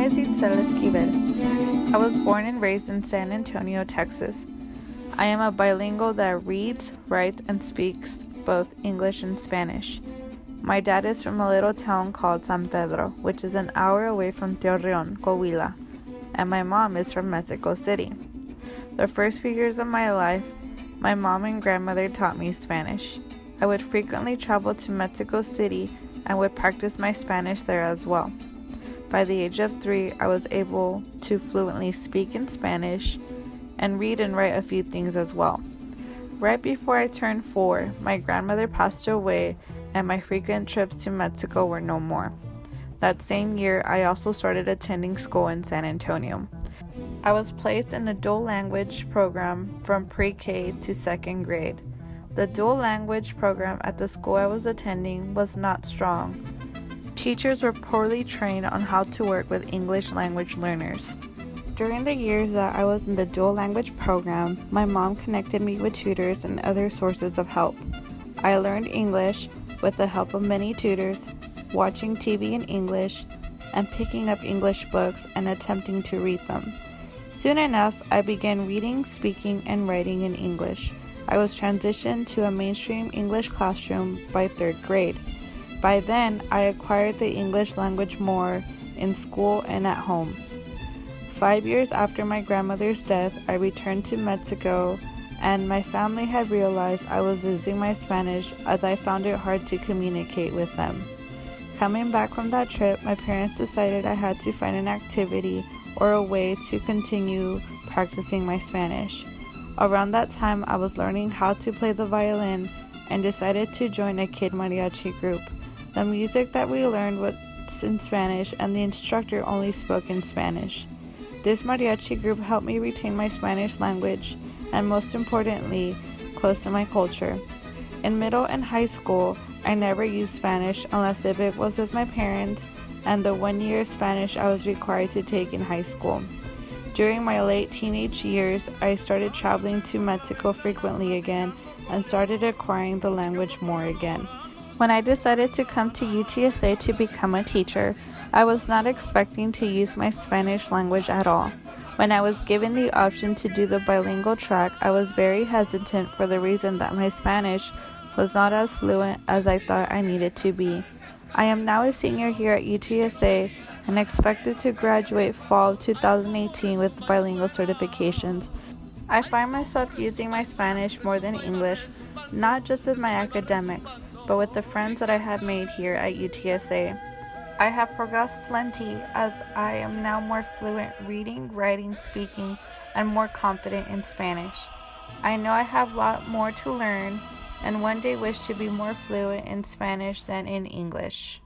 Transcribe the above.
is Itzel Esquivel. I was born and raised in San Antonio, Texas. I am a bilingual that reads, writes, and speaks both English and Spanish. My dad is from a little town called San Pedro, which is an hour away from Torreon, Coahuila, and my mom is from Mexico City. The first few years of my life, my mom and grandmother taught me Spanish. I would frequently travel to Mexico City and would practice my Spanish there as well. By the age of 3, I was able to fluently speak in Spanish and read and write a few things as well. Right before I turned 4, my grandmother passed away and my frequent trips to Mexico were no more. That same year, I also started attending school in San Antonio. I was placed in a dual language program from pre-K to 2nd grade. The dual language program at the school I was attending was not strong. Teachers were poorly trained on how to work with English language learners. During the years that I was in the dual language program, my mom connected me with tutors and other sources of help. I learned English with the help of many tutors, watching TV in English, and picking up English books and attempting to read them. Soon enough, I began reading, speaking, and writing in English. I was transitioned to a mainstream English classroom by 3rd grade. By then, I acquired the English language more in school and at home. 5 years after my grandmother's death, I returned to Mexico, and my family had realized I was losing my Spanish as I found it hard to communicate with them. Coming back from that trip, my parents decided I had to find an activity or a way to continue practicing my Spanish. Around that time, I was learning how to play the violin and decided to join a kid mariachi group. The music that we learned was in Spanish and the instructor only spoke in Spanish. This mariachi group helped me retain my Spanish language and, most importantly, close to my culture. In middle and high school, I never used Spanish unless if it was with my parents and the 1 year Spanish I was required to take in high school. During my late teenage years, I started traveling to Mexico frequently again and started acquiring the language more again. When I decided to come to UTSA to become a teacher, I was not expecting to use my Spanish language at all. When I was given the option to do the bilingual track, I was very hesitant for the reason that my Spanish was not as fluent as I thought I needed to be. I am now a senior here at UTSA and expected to graduate fall of 2018 with bilingual certifications. I find myself using my Spanish more than English, not just with my academics, but with the friends that I have made here at UTSA. I have progressed plenty as I am now more fluent reading, writing, speaking, and more confident in Spanish. I know I have a lot more to learn and one day wish to be more fluent in Spanish than in English.